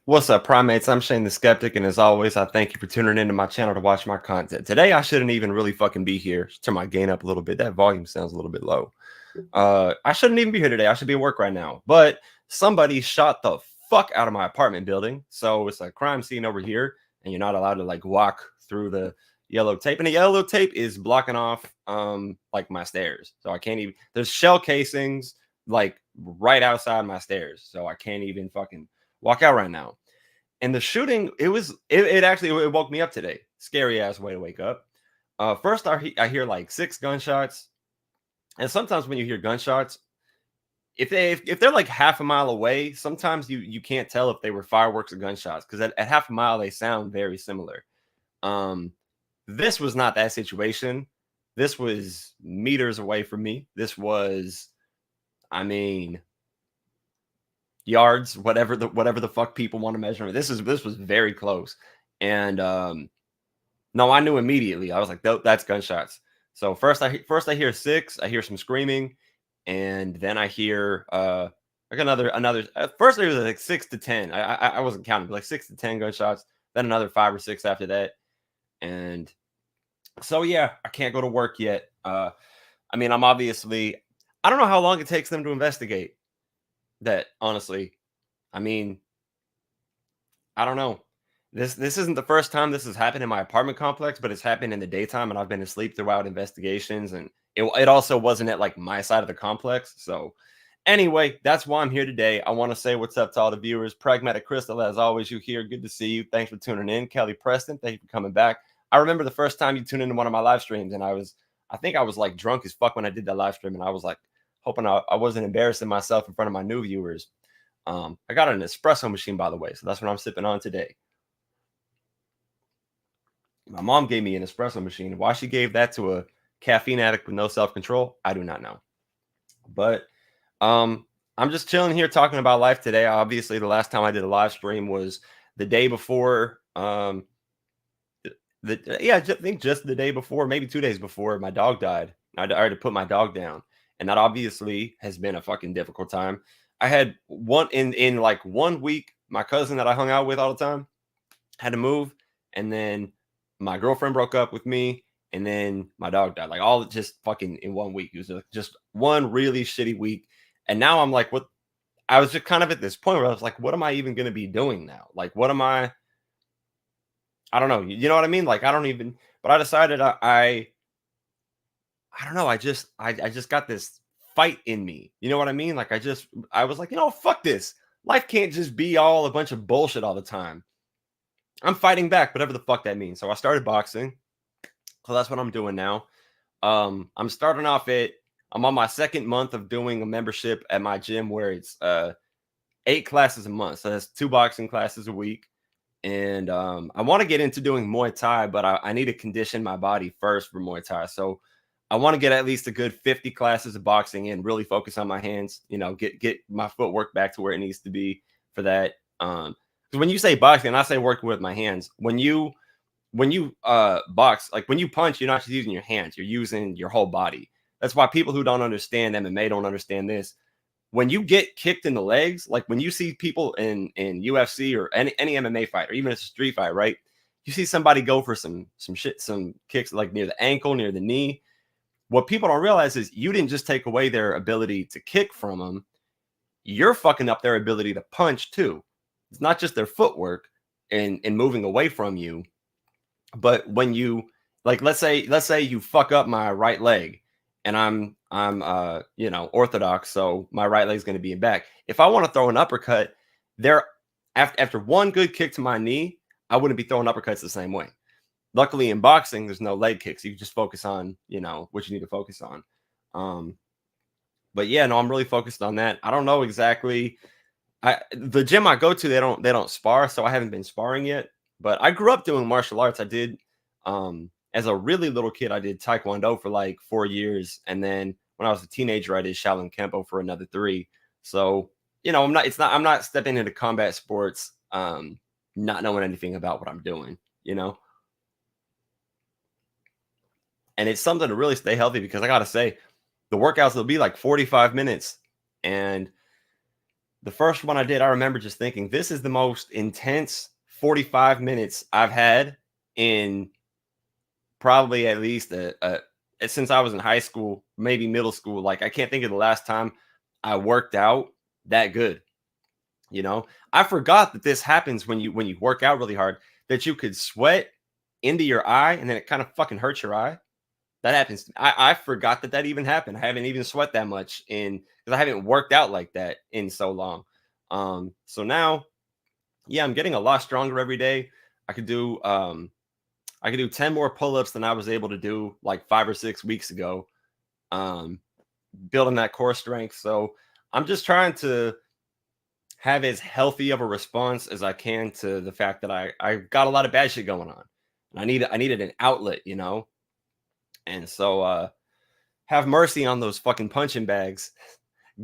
What's up, primates? I'm Shane the Skeptic, and as always, I thank you for tuning into my channel to watch my content. Today, I shouldn't even really fucking be here. Turn my gain up a little bit. That volume sounds a little bit low. I shouldn't even be here today. I should be at work right now. But somebody shot the fuck out of my apartment building. So it's a crime scene over here, and you're not allowed to like walk through the yellow tape. And the yellow tape is blocking off like my stairs. So I can't even, there's shell casings like right outside my stairs. So I can't even fucking walk out right now. And the shooting, it actually woke me up today. Scary ass way to wake up. First, I hear like 6 gunshots, and sometimes when you hear gunshots, if they're like half a mile away, sometimes you can't tell if they were fireworks or gunshots because at half a mile they sound very similar. This was not that situation. This was meters away from me. This was, I mean, yards, whatever the fuck people want to measure. This was very close. And no, I knew immediately. I was like, that's gunshots. So first I hear 6, I hear some screaming, and then I hear like another first there was like 6 to 10. I wasn't counting, but like 6 to 10 gunshots, then another 5 or 6 after that. And so yeah, I can't go to work yet. I mean, I don't know how long it takes them to investigate that, honestly. I mean, I don't know. This isn't the first time this has happened in my apartment complex, but it's happened in the daytime, and I've been asleep throughout investigations, and it also wasn't at like my side of the complex. So anyway, that's why I'm here today. I want to say what's up to all the viewers. Pragmatic Crystal, as always, you here. Good to see you. Thanks for tuning in. Kelly Preston, thank you for coming back. I remember the first time you tuned into one of my live streams, and I think I was like drunk as fuck when I did that live stream, and I was like hoping I wasn't embarrassing myself in front of my new viewers. I got an espresso machine, by the way, so that's what I'm sipping on today. My mom gave me an espresso machine. Why she gave that to a caffeine addict with no self-control, I do not know. But I'm just chilling here talking about life today. Obviously, the last time I did a live stream was the day before. I think just the day before, maybe 2 days before my dog died. I had to put my dog down, and that obviously has been a fucking difficult time. I had one in like 1 week. My cousin that I hung out with all the time had to move, and then my girlfriend broke up with me, and then my dog died. Like all just fucking in 1 week. It was just one really shitty week. And now I'm like, what? I was just kind of at this point where I was like, what am I even going to be doing now? Like, what am I don't know. You know what I mean? Like, I don't even. But I decided I don't know. I just got this fight in me. You know what I mean? Like, I was like, fuck this. Life can't just be all a bunch of bullshit all the time. I'm fighting back, whatever the fuck that means. So I started boxing. So that's what I'm doing now. I'm starting off I'm on my 2nd month of doing a membership at my gym where it's 8 classes a month. So that's 2 boxing classes a week. And I want to get into doing Muay Thai, but I need to condition my body first for Muay Thai. So I want to get at least a good 50 classes of boxing in, really focus on my hands, get my footwork back to where it needs to be for that. Because when you say boxing, I say working with my hands. When you box, like when you punch, you're not just using your hands, you're using your whole body. That's why people who don't understand MMA don't understand this. When you get kicked in the legs, like when you see people in UFC or any MMA fight, or even a street fight, right? You see somebody go for some kicks like near the ankle, near the knee. What people don't realize is you didn't just take away their ability to kick from them. You're fucking up their ability to punch too. It's not just their footwork and moving away from you, but when you, like, let's say you fuck up my right leg and I'm orthodox, so my right leg's going to be in back. If I want to throw an uppercut, there after one good kick to my knee, I wouldn't be throwing uppercuts the same way. Luckily in boxing, there's no leg kicks. You can just focus on, what you need to focus on. But yeah, no, I'm really focused on that. I don't know exactly. The gym I go to, they don't spar, so I haven't been sparring yet. But I grew up doing martial arts. I did as a really little kid, I did Taekwondo for like 4 years, and then when I was a teenager, I did Shaolin Kempo for another 3. So I'm not stepping into combat sports not knowing anything about what I'm doing, and it's something to really stay healthy because I gotta say, the workouts will be like 45 minutes, and the first one I did, I remember just thinking, this is the most intense 45 minutes I've had in probably at least since I was in high school, maybe middle school. Like, I can't think of the last time I worked out that good. I forgot that this happens when you work out really hard, that you could sweat into your eye and then it kind of fucking hurts your eye. That happens. I forgot that even happened. I haven't even sweat that much because I haven't worked out like that in so long. So now, yeah, I'm getting a lot stronger every day. I could do 10 more pull-ups than I was able to do like 5 or 6 weeks ago. Building that core strength. So I'm just trying to have as healthy of a response as I can to the fact that I got a lot of bad shit going on. And I needed an outlet, And so have mercy on those fucking punching bags.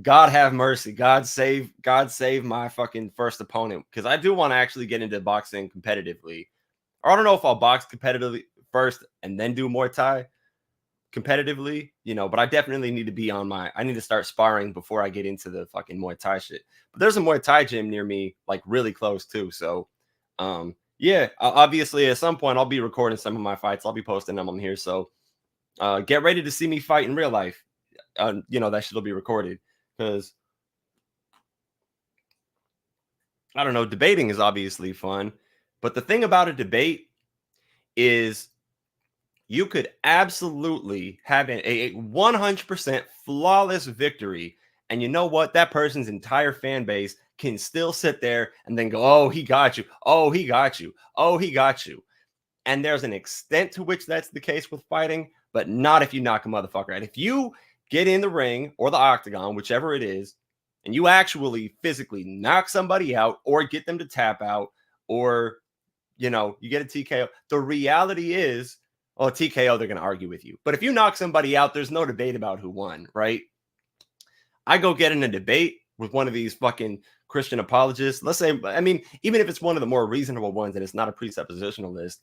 God have mercy. God save my fucking first opponent. Because I do want to actually get into boxing competitively. Or I don't know if I'll box competitively first and then do Muay Thai competitively, but I definitely need to be I need to start sparring before I get into the fucking Muay Thai shit. But there's a Muay Thai gym near me, like really close too. So yeah, obviously at some point I'll be recording some of my fights. I'll be posting them on here. So get ready to see me fight in real life. That shit'll be recorded because I don't know, debating is obviously fun, but the thing about a debate is you could absolutely have a 100% flawless victory, and you know what? That person's entire fan base can still sit there and then go, "Oh, he got you. Oh, he got you. Oh, he got you." And there's an extent to which that's the case with fighting, but not if you knock a motherfucker out. If you get in the ring or the octagon, whichever it is, and you actually physically knock somebody out or get them to tap out, or you get a TKO, the reality is, oh, TKO, they're going to argue with you. But if you knock somebody out, there's no debate about who won, right? I go get in a debate with one of these fucking Christian apologists. Let's say, I mean, even if it's one of the more reasonable ones and it's not a presuppositional list,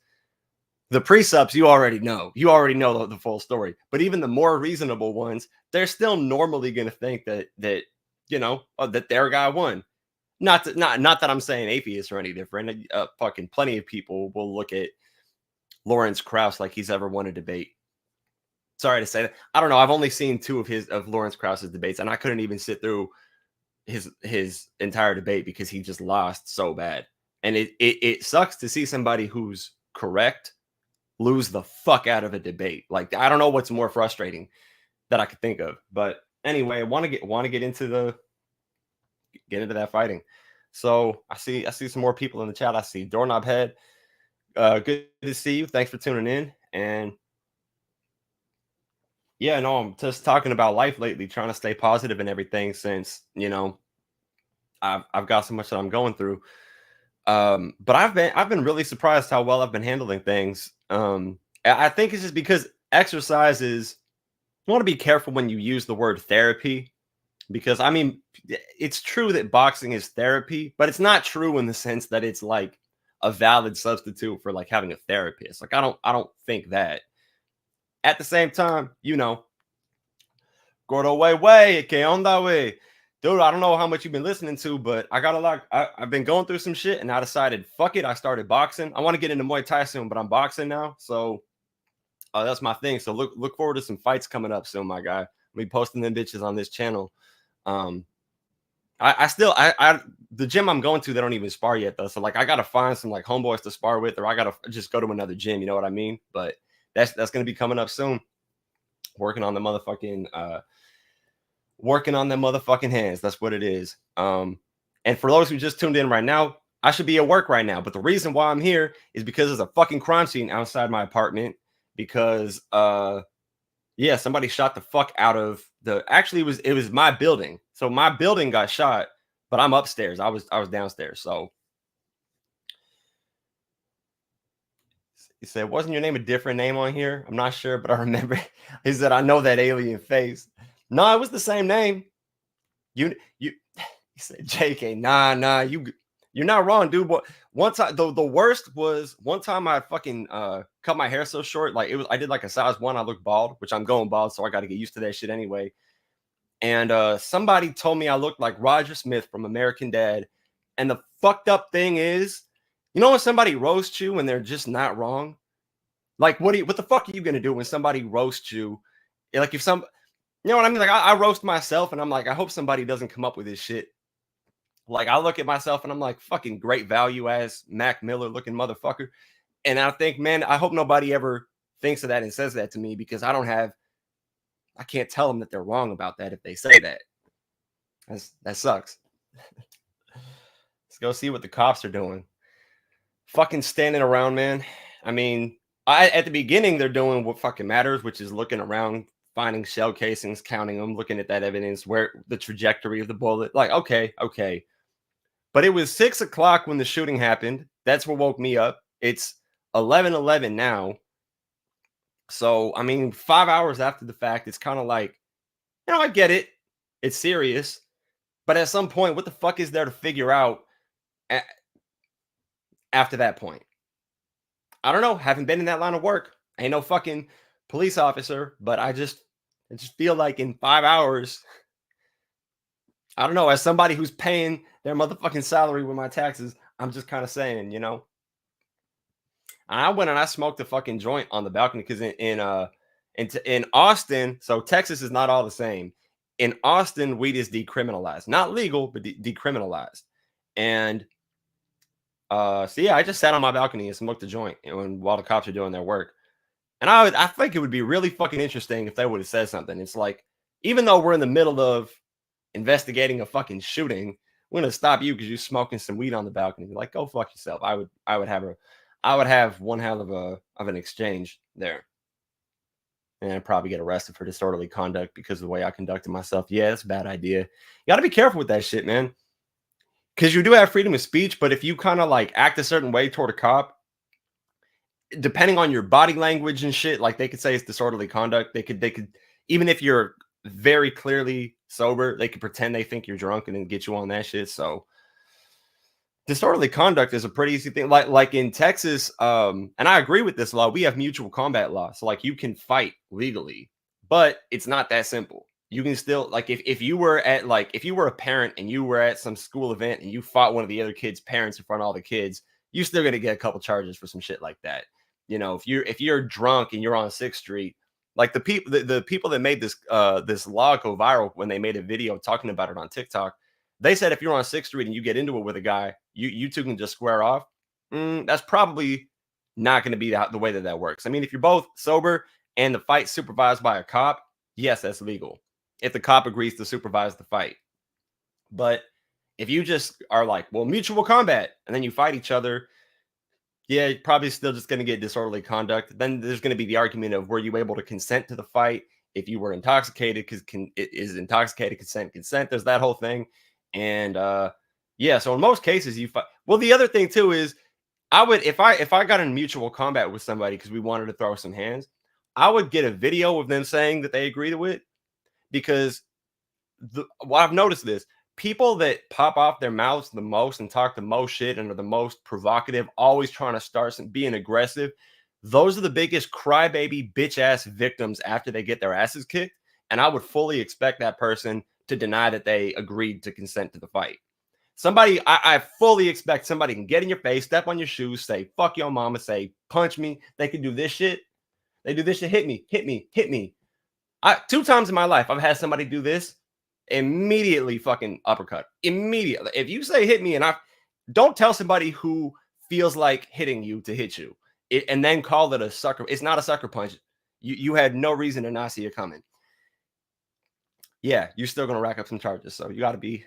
the precepts you already know. You already know the full story. But even the more reasonable ones, they're still normally going to think that that their guy won. Not that I'm saying atheists are any different. Fucking plenty of people will look at Lawrence Krauss like he's ever won a debate. Sorry to say that. I don't know. I've only seen 2 of Lawrence Krauss's debates, and I couldn't even sit through his entire debate because he just lost so bad. And it sucks to see somebody who's correct lose the fuck out of a debate. Like, I don't know what's more frustrating that I could think of. But anyway, I want to get into that fighting. So I see some more people in the chat. I see Doorknob Head. Good to see you. Thanks for tuning in. And yeah, no, I'm just talking about life lately, trying to stay positive and everything since, I've got so much that I'm going through. But I've been really surprised how well I've been handling things. I think it's just because exercise is, you want to be careful when you use the word therapy, because I mean, it's true that boxing is therapy, but it's not true in the sense that it's like a valid substitute for like having a therapist. Like, I don't think that. At the same time, Gordo way, que onda way. Dude, I don't know how much you've been listening to, but I got a lot. I've been going through some shit, and I decided, fuck it. I started boxing. I want to get into Muay Thai soon, but I'm boxing now, so that's my thing. So look forward to some fights coming up soon, my guy. I'll be posting them bitches on this channel. I still the gym I'm going to, they don't even spar yet though. So like, I gotta find some like homeboys to spar with, or I gotta just go to another gym. You know what I mean? But that's gonna be coming up soon. working on the motherfucking working on them motherfucking hands. That's what it is. And for those who just tuned in right now, I should be at work right now. But the reason why I'm here is because there's a fucking crime scene outside my apartment. Because yeah, somebody shot the fuck out of the actually it was my building. So my building got shot, but I'm upstairs. I was downstairs. So he said, wasn't your name a different name on here? I'm not sure, but I remember he said, I know that alien face. No, it was the same name. You he said, JK, nah, you're not wrong, dude. But one time the worst was one time I fucking cut my hair so short. Like I did like a size 1. I look bald, which I'm going bald, so I gotta get used to that shit anyway. And somebody told me I looked like Roger Smith from American Dad. And the fucked up thing is, you know when somebody roasts you when they're just not wrong? Like, what the fuck are you gonna do when somebody roasts you? Like, if you know what I mean? Like, I roast myself, and I'm like, I hope somebody doesn't come up with this shit. Like, I look at myself, and I'm like, fucking great value ass Mac Miller looking motherfucker. And I think, man, I hope nobody ever thinks of that and says that to me, because I can't tell them that they're wrong about that if they say that. That sucks. Let's go see what the cops are doing. Fucking standing around, man. I mean, at the beginning, they're doing what fucking matters, which is looking around, finding shell casings, counting them, looking at that evidence, where the trajectory of the bullet. Like, okay. But it was 6 o'clock when the shooting happened. That's what woke me up. It's 11:11 now. So, I mean, 5 hours after the fact, it's kind of like, I get it. It's serious. But at some point, what the fuck is there to figure out after that point? I don't know. Haven't been in that line of work. Ain't no fucking police officer, but I just feel like in 5 hours, I don't know, as somebody who's paying their motherfucking salary with my taxes, I'm just kind of saying, And I went and I smoked a fucking joint on the balcony because in Austin, so Texas is not all the same. In Austin, weed is decriminalized, not legal, but decriminalized. And so yeah, I just sat on my balcony and smoked a joint while the cops are doing their work. And I think it would be really fucking interesting if they would have said something. It's like, even though we're in the middle of investigating a fucking shooting, we're gonna stop you because you're smoking some weed on the balcony. Like, go fuck yourself. I would have one hell of an exchange there. And I'd probably get arrested for disorderly conduct because of the way I conducted myself. Yeah, that's a bad idea. You got to be careful with that shit, man. Because you do have freedom of speech, but if you kind of like act a certain way toward a cop, depending on your body language and shit, like they could say it's disorderly conduct. They could, even if you're very clearly sober, they could pretend they think you're drunk and then get you on that shit. So disorderly conduct is a pretty easy thing. Like in Texas, and I agree with this law. We have mutual combat law, so like you can fight legally, but it's not that simple. You can still, like, if you were a parent and you were at some school event and you fought one of the other kids' parents in front of all the kids, you're still gonna get a couple charges for some shit like that. If you're drunk and you're on 6th Street, like the people that made this law go viral when they made a video talking about it on TikTok, they said if you're on 6th Street and you get into it with a guy, you two can just square off. That's probably not going to be the way that works. I mean, if you're both sober and the fight's supervised by a cop, yes, that's legal. If the cop agrees to supervise the fight. But if you just are like, well, mutual combat, and then you fight each other, yeah, you're probably still just going to get disorderly conduct. Then there's going to be the argument of, were you able to consent to the fight? If you were intoxicated, because is intoxicated consent? There's that whole thing. And yeah, so in most cases you fight. Well, the other thing too is, I would, if I got in mutual combat with somebody because we wanted to throw some hands, I would get a video of them saying that they agree to it, because I've noticed this. People that pop off their mouths the most and talk the most shit and are the most provocative, always trying to start being aggressive, those are the biggest crybaby bitch ass victims after they get their asses kicked. And I would fully expect that person to deny that they agreed to consent to the fight. I fully expect somebody can get in your face, step on your shoes, say, fuck your mama, say, punch me. They can do this shit. They do this shit. Hit me. 2 times in my life, I've had somebody do this. Immediately fucking uppercut. Immediately. If you say hit me, and don't tell somebody who feels like hitting you to hit you and then call it a sucker. It's not a sucker punch. You had no reason to not see it coming. Yeah, you're still gonna rack up some charges. So you gotta be.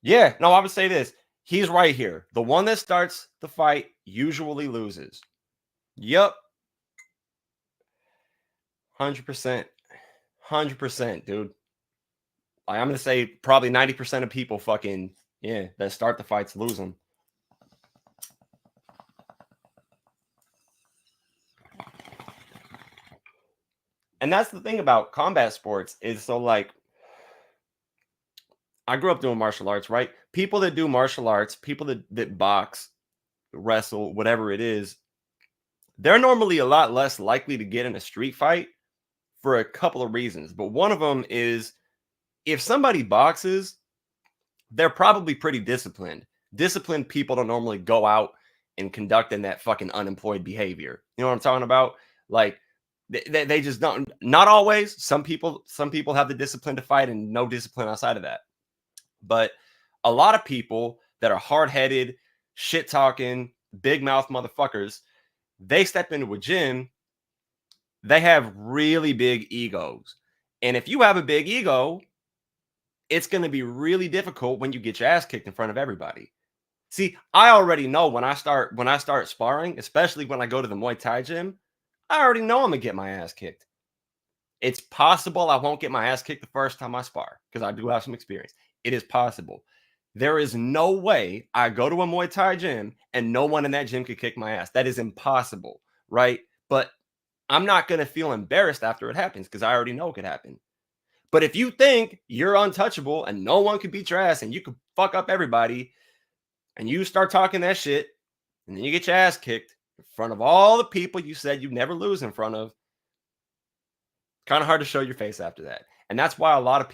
Yeah, no, I would say this. He's right here. The one that starts the fight usually loses. Yep. 100%. 100%, dude. Like, I'm gonna say probably 90% of people fucking yeah that start the fights lose them. And that's the thing about combat sports is so like I grew up doing martial arts, right? People that do martial arts, people that box, wrestle, whatever it is, they're normally a lot less likely to get in a street fight for a couple of reasons. But one of them is if somebody boxes, they're probably pretty disciplined. Disciplined people don't normally go out and conduct in that fucking unemployed behavior. You know what I'm talking about? Like they just don't. Not always. Some people have the discipline to fight and no discipline outside of that. But a lot of people that are hard headed, shit talking, big mouth motherfuckers, they step into a gym. They have really big egos, and if you have a big ego, it's going to be really difficult when you get your ass kicked in front of everybody. See, I already know when I start sparring, especially when I go to the Muay Thai gym, I already know I'm gonna get my ass kicked. It's possible I won't get my ass kicked the first time I spar because I do have some experience. It is possible. There is no way I go to a Muay Thai gym and no one in that gym could kick my ass. That is impossible, right? But I'm not gonna feel embarrassed after it happens because I already know it could happen. But if you think you're untouchable and no one can beat your ass and you can fuck up everybody and you start talking that shit and then you get your ass kicked in front of all the people you said you never lose in front of, kind of hard to show your face after that. And that's why a lot of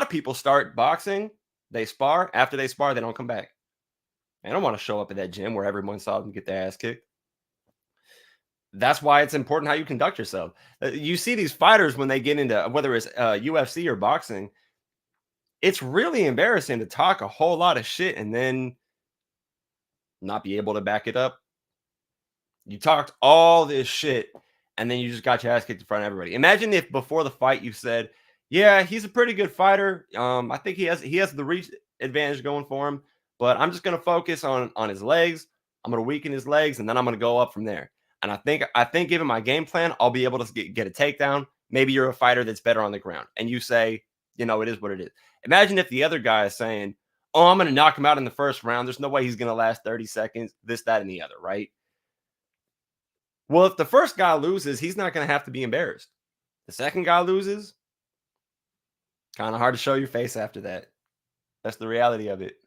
people start boxing, they spar, after they spar, they don't come back. They don't want to show up at that gym where everyone saw them get their ass kicked. That's why it's important how you conduct yourself. You see these fighters when they get into whether it's UFC or boxing, it's really embarrassing to talk a whole lot of shit and then not be able to back it up. You talked all this shit and then you just got your ass kicked in front of everybody. Imagine if before the fight you said, "Yeah, he's a pretty good fighter. I think he has the reach advantage going for him, but I'm just going to focus on his legs. I'm going to weaken his legs and then I'm going to go up from there." And I think given my game plan, I'll be able to get a takedown. Maybe you're a fighter that's better on the ground and you say, it is what it is. Imagine if the other guy is saying, "Oh, I'm going to knock him out in the first round. There's no way he's going to last 30 seconds, this, that, and the other," right? Well, if the first guy loses, he's not going to have to be embarrassed. The second guy loses, kind of hard to show your face after that. That's the reality of it.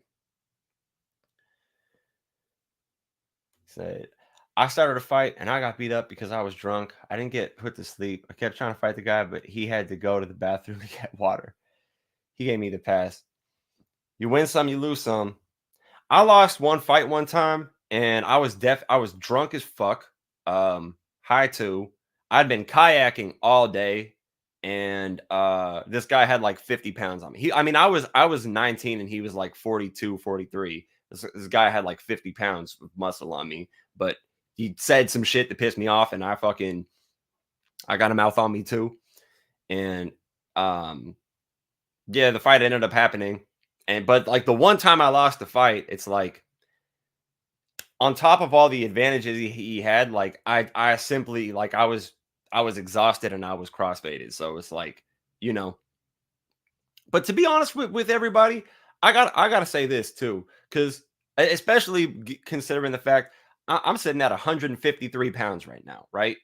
Said, I started a fight and I got beat up because I was drunk. I didn't get put to sleep. I kept trying to fight the guy, but he had to go to the bathroom to get water. He gave me the pass. You win some, you lose some. I lost one fight one time and I was drunk as fuck. High too. I'd been kayaking all day and this guy had like 50 pounds on me. I was 19 and he was like 42, 43. This guy had like 50 pounds of muscle on me, but he said some shit that pissed me off and I got a mouth on me too. And yeah, the fight ended up happening. But like the one time I lost the fight, it's like on top of all the advantages he had, like I simply like I was exhausted and I was crossfaded. So it's like, you know. But to be honest with everybody, I gotta say this too, because especially considering the fact I'm sitting at 153 pounds right now, right?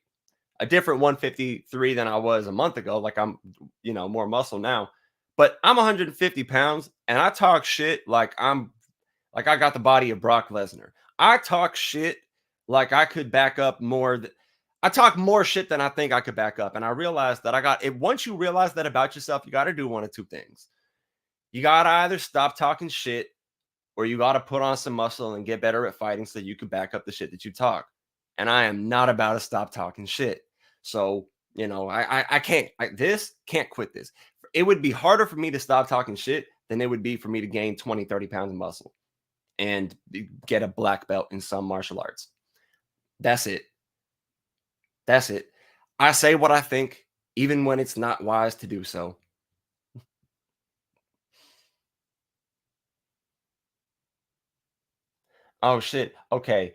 A different 153 than I was a month ago. Like I'm, more muscle now, but I'm 150 pounds and I talk shit like I got the body of Brock Lesnar. I talk shit like I could back up more. I talk more shit than I think I could back up. And I realized that I got it. Once you realize that about yourself, you got to do one of two things. You got to either stop talking shit or you got to put on some muscle and get better at fighting so you can back up the shit that you talk. And I am not about to stop talking shit. So, I can't quit this. It would be harder for me to stop talking shit than it would be for me to gain 20, 30 pounds of muscle and get a black belt in some martial arts. That's it. That's it. I say what I think, even when it's not wise to do so. Oh shit. Okay.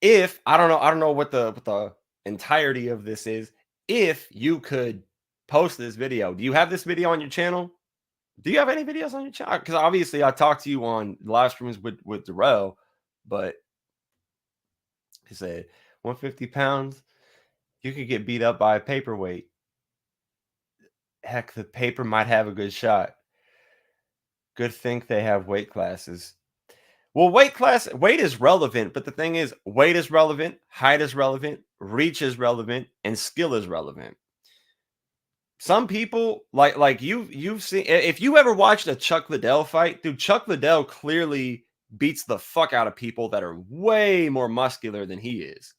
If I don't know what the entirety of this is. If you could post this video, do you have this video on your channel? Do you have any videos on your channel? Because obviously I talked to you on live streams with Darrell, but he said 150 pounds, you could get beat up by a paperweight. Heck, the paper might have a good shot. Good thing they have weight classes. Well, weight is relevant, but the thing is, weight is relevant, height is relevant, reach is relevant, and skill is relevant. Some people like you've seen if you ever watched a Chuck Liddell fight, dude, Chuck Liddell clearly beats the fuck out of people that are way more muscular than he is.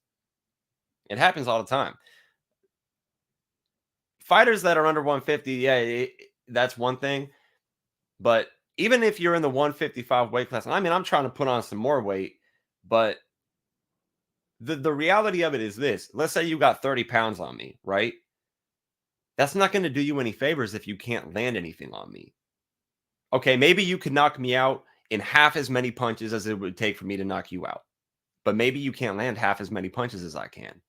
It happens all the time. Fighters that are under 150, yeah, that's one thing. But even if you're in the 155 weight class, and I mean, I'm trying to put on some more weight, but the reality of it is this. Let's say you got 30 pounds on me, right? That's not going to do you any favors if you can't land anything on me. Okay, maybe you could knock me out in half as many punches as it would take for me to knock you out. But maybe you can't land half as many punches as I can.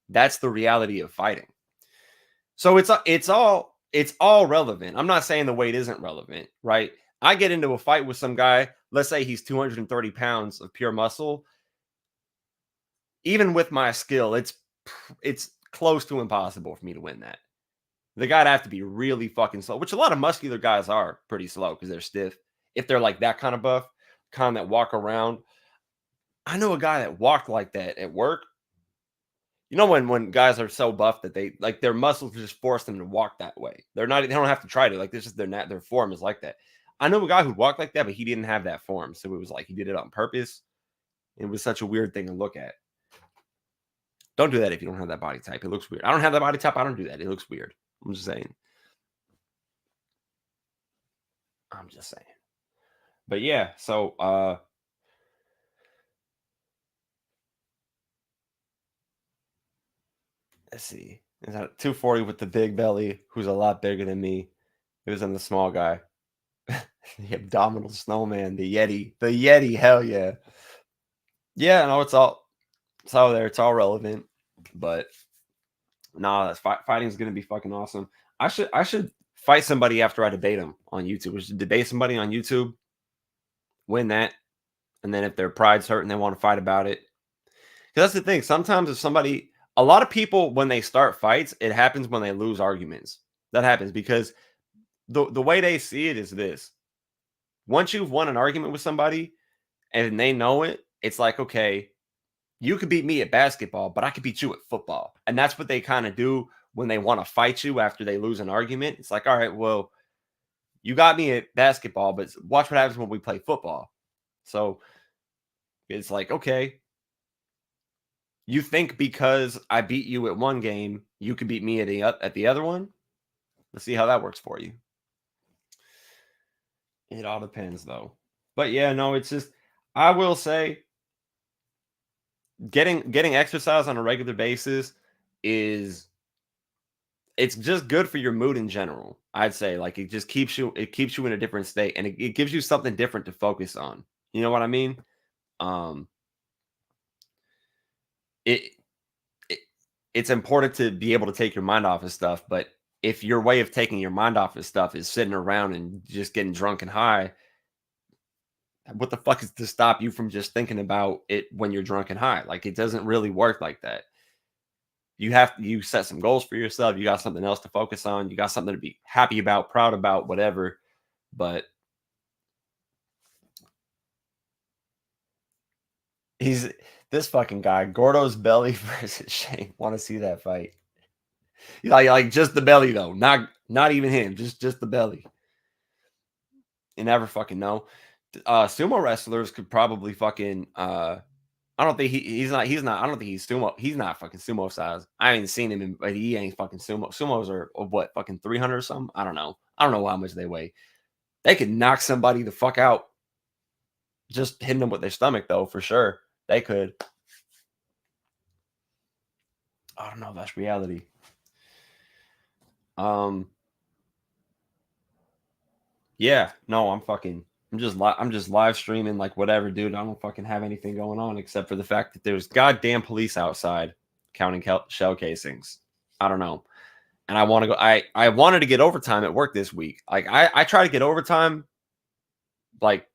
That's the reality of fighting. So it's all relevant. I'm not saying the weight isn't relevant, right? I get into a fight with some guy, let's say he's 230 pounds of pure muscle. Even with my skill, it's close to impossible for me to win that. The guy'd have to be really fucking slow, which a lot of muscular guys are pretty slow because they're stiff. If they're like that kind of buff, kind that walk around. I know a guy that walked like that at work. You know when guys are so buff that they like their muscles just force them to walk that way. They don't have to try to. Like this is their form is like that. I know a guy who walked like that, but he didn't have that form. So it was like he did it on purpose. It was such a weird thing to look at. Don't do that if you don't have that body type. It looks weird. I don't have that body type. I don't do that. It looks weird. I'm just saying. I'm just saying. But yeah, so let's see. Is that 240 with the big belly, who's a lot bigger than me? Who's in the small guy? The abdominal snowman, the Yeti. The Yeti, hell yeah. Yeah, no, it's all there. It's all relevant. But nah, fighting is gonna be fucking awesome. I should fight somebody after I debate them on YouTube. We should debate somebody on YouTube, win that, and then if their pride's hurt and they want to fight about it. Because that's the thing. Sometimes if somebody a lot of people when they start fights, it happens when they lose arguments. That happens because the way they see it is this. Once you've won an argument with somebody and they know it, it's like, okay, you could beat me at basketball, but I could beat you at football. And that's what they kind of do when they want to fight you after they lose an argument. It's like, all right, well, you got me at basketball, but watch what happens when we play football. So it's like, okay, you think because I beat you at one game, you could beat me at the other one? Let's see how that works for you. It all depends, though. But yeah, no, it's just I will say getting exercise on a regular basis is it's just good for your mood in general. I'd say like it keeps you in a different state and it gives you something different to focus on. You know what I mean? Um it, it it's important to be able to take your mind off of stuff, but if your way of taking your mind off of stuff is sitting around and just getting drunk and high, what the fuck is to stop you from just thinking about it when you're drunk and high? Like it doesn't really work like that. You set some goals for yourself. You got something else to focus on. You got something to be happy about, proud about, whatever. But he's this fucking guy, Gordo's belly versus Shane. Want to see that fight? Like just the belly though, not even him, just the belly. You never fucking know. Sumo wrestlers could probably fucking I don't think he's not I don't think he's not fucking sumo size. I ain't seen him but he ain't fucking sumo. Sumos are what fucking 300 or something. I don't know how much they weigh. They could knock somebody the fuck out just hitting them with their stomach though for sure. They could. I don't know. That's reality. Um, yeah, no, I'm just live streaming like whatever, dude. I don't fucking have anything going on except for the fact that there's goddamn police outside counting shell casings. I don't know. And I want to go. I wanted to get overtime at work this week. Like I try to get overtime. Like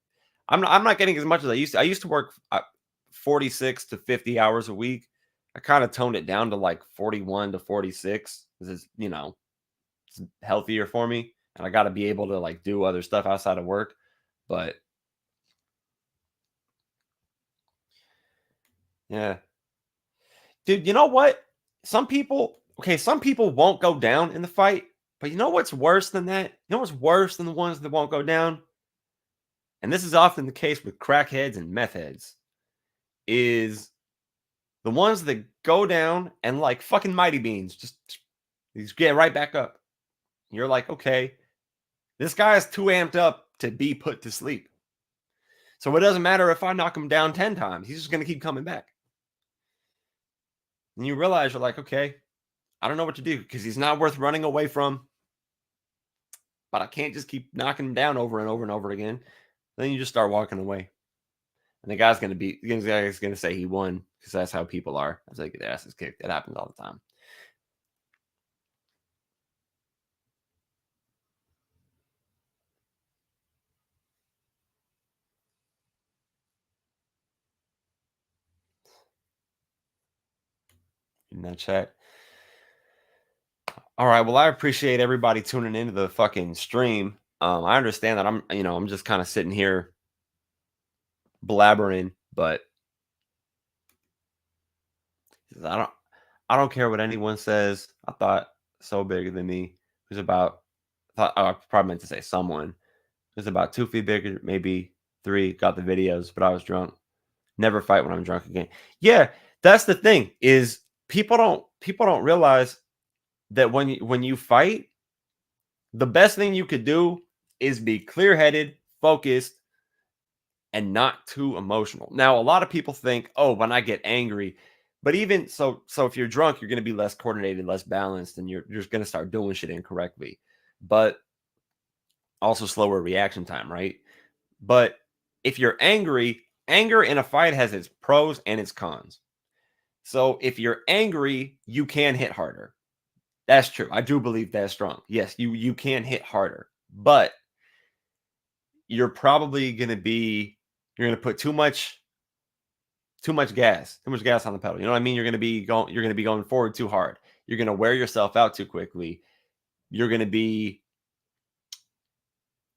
I'm not getting as much as I used to. I used to work 46 to 50 hours a week. I kind of toned it down to like 41 to 46 because it's healthier for me, and I got to be able to like do other stuff outside of work. But yeah, dude, you know what? Some people won't go down in the fight, but you know what's worse than that? You know what's worse than the ones that won't go down? And this is often the case with crackheads and meth heads, is the ones that go down and like fucking mighty beans, just get right back up. You're like, okay, this guy's too amped up to be put to sleep. So it doesn't matter if I knock him down 10 times, he's just going to keep coming back. And you realize you're like, okay, I don't know what to do because he's not worth running away from, but I can't just keep knocking him down over and over and over again. Then you just start walking away. And the guy's gonna say he won because that's how people are. As they get their asses kicked. It happens all the time. In that chat. All right. Well, I appreciate everybody tuning into the fucking stream. I understand that I'm just kind of sitting here blabbering, but I don't I don't care what anyone says. I thought so bigger than me. It was about I probably meant to say someone. It was about 2 feet bigger, maybe 3. Got the videos, but I was drunk. Never fight when I'm drunk again. Yeah, that's the thing is people don't realize that when you fight, the best thing you could do is be clear-headed, focused, and not too emotional. Now, a lot of people think, "Oh, when I get angry," but even so if you're drunk, you're going to be less coordinated, less balanced, and you're just going to start doing shit incorrectly. But also slower reaction time, right? But if you're angry, anger in a fight has its pros and its cons. So if you're angry, you can hit harder. That's true. I do believe that's strong. Yes, you can hit harder, but you're probably going to be you're going to put too much gas on the pedal. You know what I mean? You're going to be going forward too hard. You're going to wear yourself out too quickly. You're going to be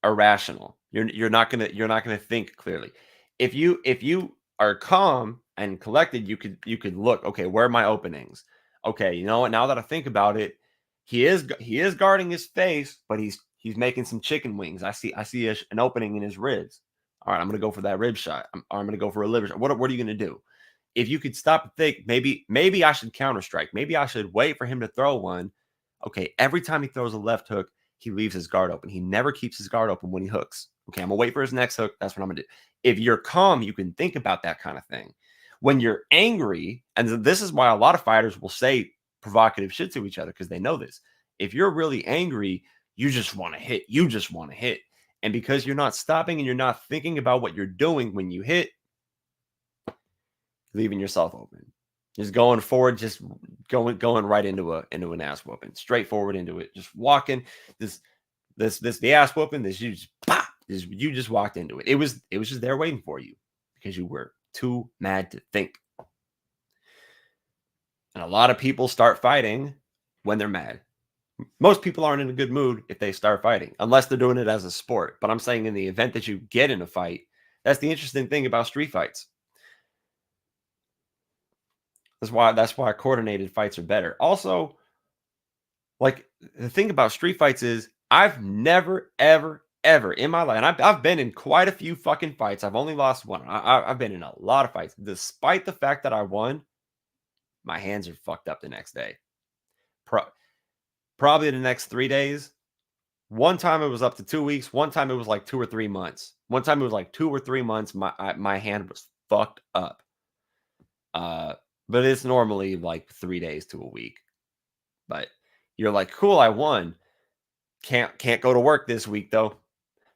irrational. You're not gonna think clearly. If you are calm and collected, you could look, okay, where are my openings? Okay, you know what? Now that I think about it, he is guarding his face, but he's making some chicken wings. I see an opening in his ribs. All right, I'm gonna go for that rib shot. I'm gonna go for a liver shot. What are you gonna do? If you could stop and think, maybe I should counter strike. Maybe I should wait for him to throw one. Okay, every time he throws a left hook, he leaves his guard open. He never keeps his guard open when he hooks. Okay, I'm gonna wait for his next hook. That's what I'm gonna do. If you're calm, you can think about that kind of thing. When you're angry, and this is why a lot of fighters will say provocative shit to each other because they know this. If you're really angry, you just want to hit. You just want to hit. And because you're not stopping and you're not thinking about what you're doing when you hit, leaving yourself open. Just going forward, just going right into an ass whooping, straight forward into it. Just walking this the ass whooping. This you just pop. You just walked into it. It was just there waiting for you because you were too mad to think. And a lot of people start fighting when they're mad. Most people aren't in a good mood if they start fighting, unless they're doing it as a sport. But I'm saying in the event that you get in a fight, that's the interesting thing about street fights. That's why coordinated fights are better. Also, like the thing about street fights is I've never ever in my life, and I've been in quite a few fucking fights. I've only lost one. I've been in a lot of fights. Despite the fact that I won, my hands are fucked up the next day. Probably the next 3 days. One time it was up to 2 weeks. One time it was like 2 or 3 months. One time it was like 2 or 3 months. My hand was fucked up. but it's normally like 3 days to a week. But you're like, cool, I won. Can't go to work this week though.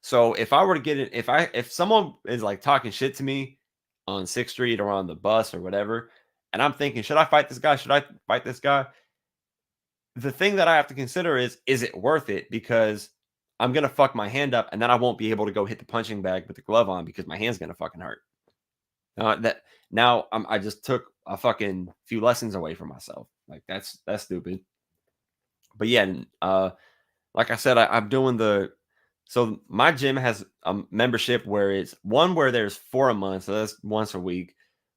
So if I were to get it, if someone is like talking shit to me on 6th Street or on the bus or whatever, and I'm thinking, should I fight this guy? Should I fight this guy? The thing that I have to consider is it worth it? Because I'm gonna fuck my hand up and then I won't be able to go hit the punching bag with the glove on because my hand's gonna fucking hurt. That now I just took a fucking few lessons away from myself. Like that's stupid. But yeah, like I said, I'm doing so my gym has a membership where it's one where there's 4 a month, so that's once a week.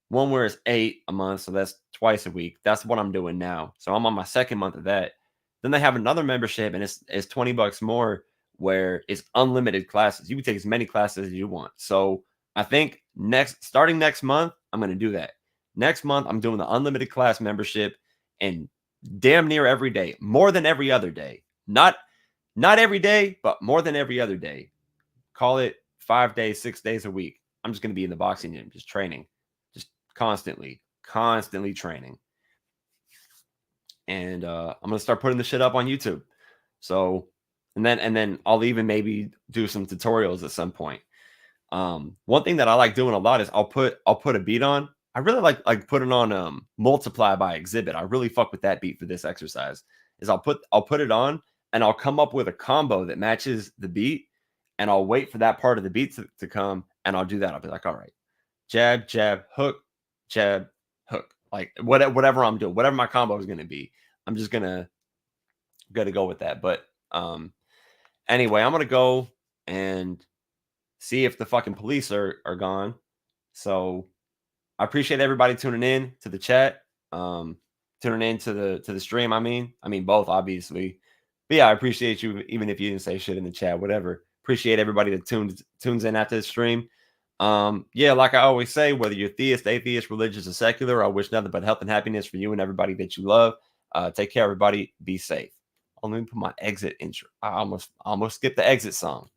One where it's 8 a month, so that's twice a week. That's what I'm doing now. So I'm on my second month of that. Then they have another membership, and it's $20 more, where it's unlimited classes. You can take as many classes as you want. So I think starting next month, I'm gonna do that. Next month, I'm doing the unlimited class membership, and damn near every day, more than every other day. Not every day, but more than every other day. Call it 5 days, 6 days a week. I'm just going to be in the boxing gym, just training, just constantly training. And I'm going to start putting the shit up on YouTube. So, and then I'll even maybe do some tutorials at some point. One thing that I like doing a lot is I'll put a beat on. I really like putting on Multiply by Exhibit. I really fuck with that beat for this exercise. Is I'll put it on and I'll come up with a combo that matches the beat, and I'll wait for that part of the beat to come, and I'll do that. I'll be like, all right, jab, jab, hook, jab, hook. Like whatever I'm doing, whatever my combo is going to be, I'm just gonna go with that. But anyway, I'm gonna go and see if the fucking police are gone. So I appreciate everybody tuning in to the chat, tuning in to the stream. I mean both, obviously. But yeah, I appreciate you, even if you didn't say shit in the chat, whatever. Appreciate everybody that tunes in after the stream. Yeah, like I always say, whether you're theist, atheist, religious, or secular, I wish nothing but health and happiness for you and everybody that you love. Take care, everybody. Be safe. Let me put my exit intro. I almost skipped the exit song.